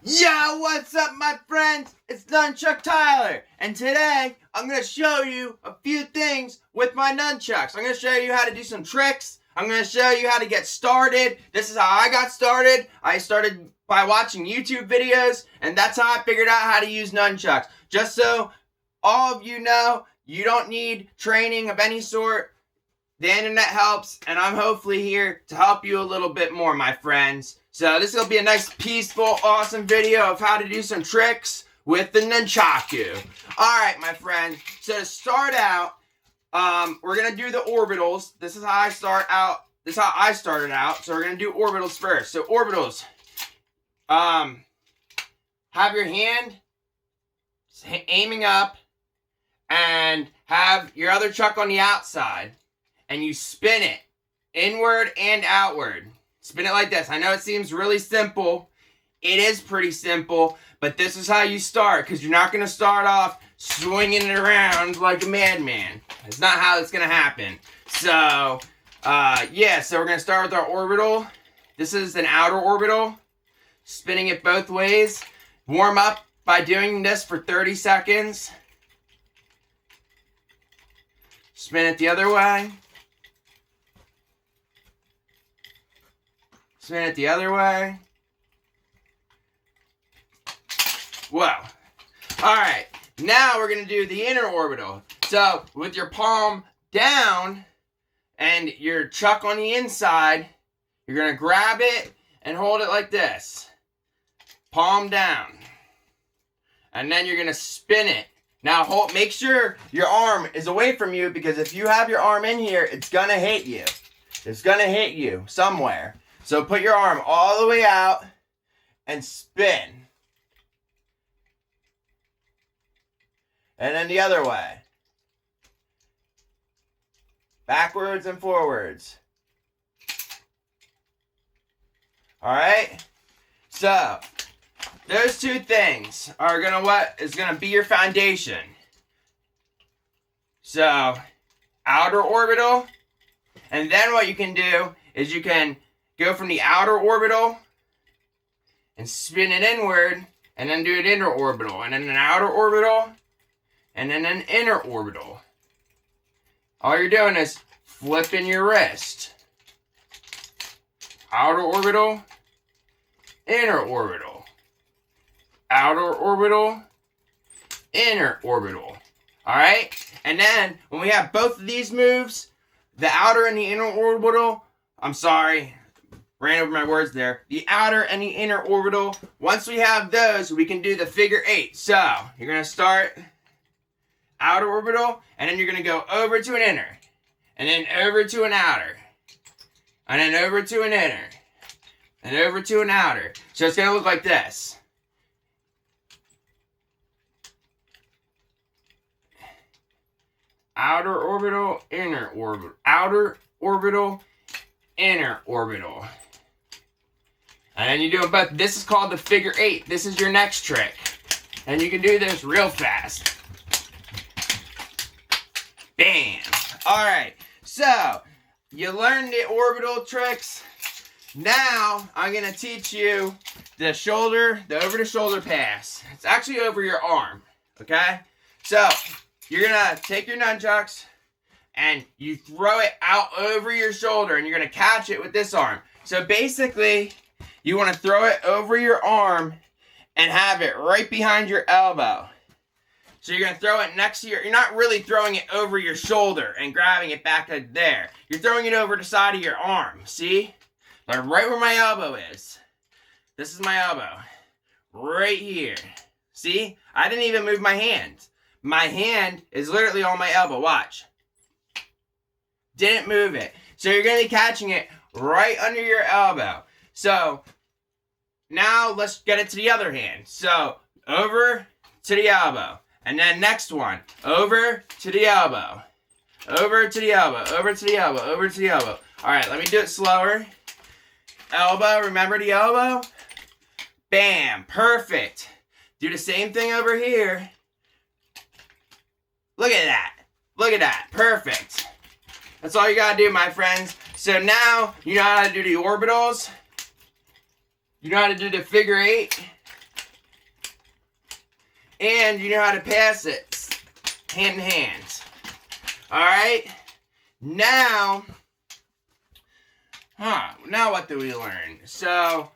Yo, what's up, my friends? It's Nunchuck Tylor, and today I'm going to show you a few things with my nunchucks. I'm going to show you how to do some tricks. I'm going to show you how to get started. This is how I got started. I started by watching YouTube videos, and that's how I figured out how to use nunchucks. Just so all of you know, you don't need training of any sort. The internet helps, and I'm hopefully here to help you a little bit more, my friends. So this will be a nice, peaceful, awesome video of how to do some tricks with the nunchaku. Alright, my friend. So to start out, we're going to do the orbitals. This is how I start out. This is how I started out. So we're going to do orbitals first. So orbitals. Have your hand aiming up and have your other chuck on the outside. And you spin it inward and outward. Spin it like this. I know it seems really simple. It is pretty simple, but this is how you start, because you're not going to start off swinging it around like a madman. It's not how it's going to happen. So, yeah, so we're going to start with our orbital. This is an outer orbital. Spinning it both ways. Warm up by doing this for 30 seconds. Spin it the other way. Spin it the other way. Whoa. Alright, now we're going to do the inner orbital. So, with your palm down and your chuck on the inside, you're going to grab it and hold it like this. Palm down. And then you're going to spin it. Now, make sure your arm is away from you, because if you have your arm in here, it's going to hit you. It's going to hit you somewhere. So put your arm all the way out and spin. And then the other way. Backwards and forwards. Alright? So, those two things are what is gonna be your foundation. So, outer orbital. And then what you can do is you can go from the outer orbital and spin it inward, and then do an inner orbital, and then an outer orbital, and then an inner orbital. All you're doing is flipping your wrist. Outer orbital, inner orbital. Outer orbital, inner orbital. Alright? And then, when we have both of these moves, the outer and the inner orbital, ran over my words there. The outer and the inner orbital. Once we have those, we can do the figure 8. So, you're going to start outer orbital, and then you're going to go over to an inner, and then over to an outer, and then over to an inner, and over to an outer. So it's going to look like this. Outer orbital, inner orbital. Outer orbital, inner orbital. And then you do it both. This is called the figure 8. This is your next trick. And you can do this real fast. Bam. Alright. So, you learned the orbital tricks. Now, I'm going to teach you the over the shoulder pass. It's actually over your arm. Okay? So, you're going to take your nunchucks and you throw it out over your shoulder, and you're going to catch it with this arm. So basically, you want to throw it over your arm and have it right behind your elbow. So you're going to throw it next to you're not really throwing it over your shoulder and grabbing it back there. You're throwing it over the side of your arm. See? Like right where my elbow is. This is my elbow. Right here. See? I didn't even move my hand. My hand is literally on my elbow. Watch. Didn't move it. So you're going to be catching it right under your elbow. So, now let's get it to the other hand. So, over to the elbow. And then next one. Over to the elbow. Over to the elbow. Over to the elbow. Over to the elbow. Alright, let me do it slower. Elbow. Remember the elbow? Bam. Perfect. Do the same thing over here. Look at that. Look at that. Perfect. That's all you gotta do, my friends. So now, you know how to do the orbitals. You know how to do the figure 8. and you know how to pass it hand in hand. Alright? Now what do we learn? So,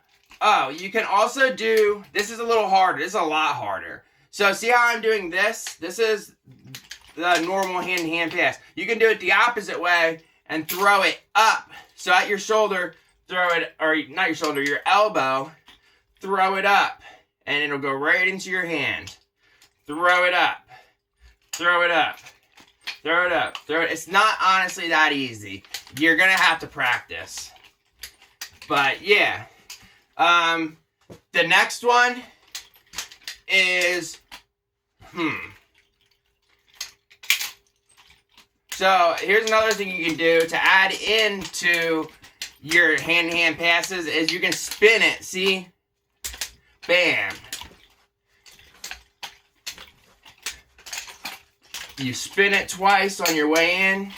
you can also do, this is a little harder, this is a lot harder. So see how I'm doing this? This is the normal hand-to-hand pass. You can do it the opposite way and throw it up. So at your shoulder, throw it, or not your shoulder, your elbow, throw it up. And it'll go right into your hand. Throw it up. Throw it up. Throw it up. Throw it. It's not honestly that easy. You're going to have to practice. But yeah. The next one is, So here's another thing you can do to add into your hand-to-hand passes is you can spin it. See? Bam. You spin it twice on your way in.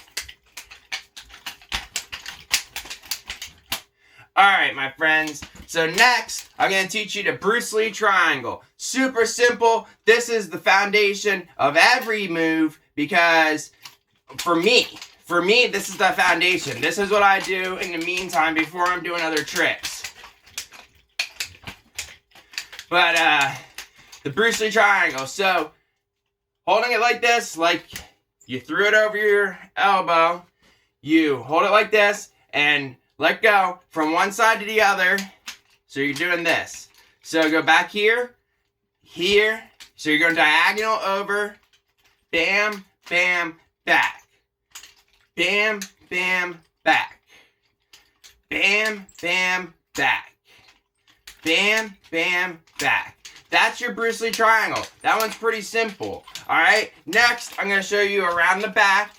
Alright, my friends. So next, I'm going to teach you the Bruce Lee triangle. Super simple. This is the foundation of every move because for me, this is the foundation. This is what I do in the meantime before I'm doing other tricks. But, the Bruce Lee triangle. So, holding it like this, like you threw it over your elbow, you hold it like this, and let go from one side to the other. So you're doing this. So go back here, here. So you're going diagonal over, bam, bam, back. Bam, bam, back. Bam, bam, back. Bam, bam, back. That's your Bruce Lee triangle. That one's pretty simple. Alright, next I'm going to show you around the back.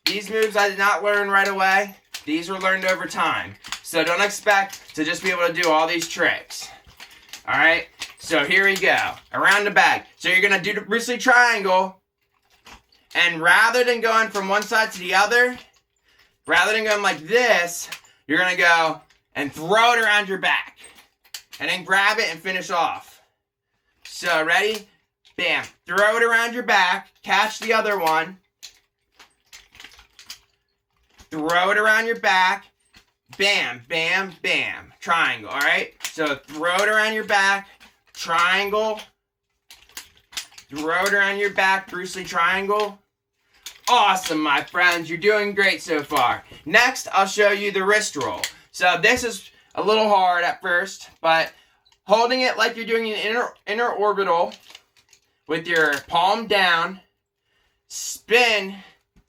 These moves I did not learn right away. These were learned over time. So don't expect to just be able to do all these tricks. Alright, so here we go. Around the back. So you're going to do the Bruce Lee triangle. And rather than going from one side to the other, rather than going like this, you're going to go and throw it around your back. And then grab it and finish off. So, ready? Bam. Throw it around your back. Catch the other one. Throw it around your back. Bam, bam, bam. Triangle, alright? So, throw it around your back. Triangle. Throw it around your back. Bruce Lee triangle. Awesome, my friends. You're doing great so far. Next, I'll show you the wrist roll. So, this is a little hard at first, but holding it like you're doing an inner orbital with your palm down, spin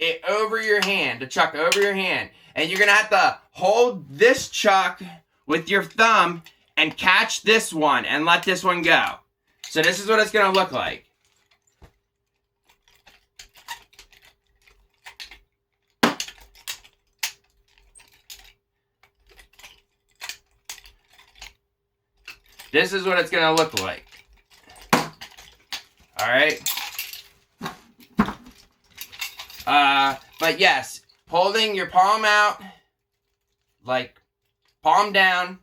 it over your hand, the chuck over your hand. And you're going to have to hold this chuck with your thumb and catch this one and let this one go. So this is what it's going to look like. This is what it's going to look like. Alright? But yes, holding your palm out, like palm down,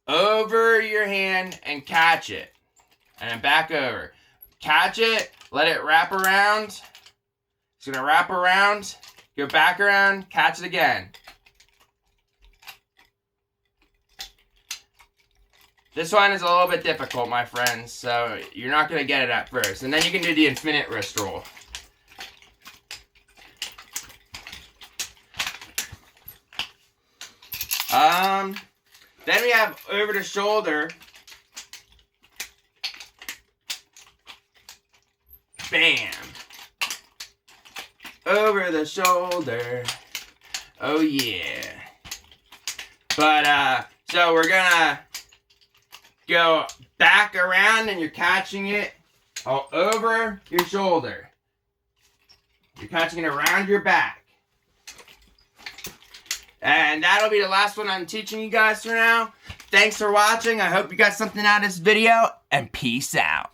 over your hand and catch it. And then back over. Catch it, let it wrap around. It's going to wrap around, go back around, catch it again. This one is a little bit difficult, my friends, so you're not going to get it at first. And then you can do the infinite wrist roll. Then we have over the shoulder. Bam. Over the shoulder. Oh yeah. But, so we're gonna go back around and you're catching it all over your shoulder. You're catching it around your back. And that'll be the last one I'm teaching you guys for now. Thanks for watching. I hope you got something out of this video. And peace out.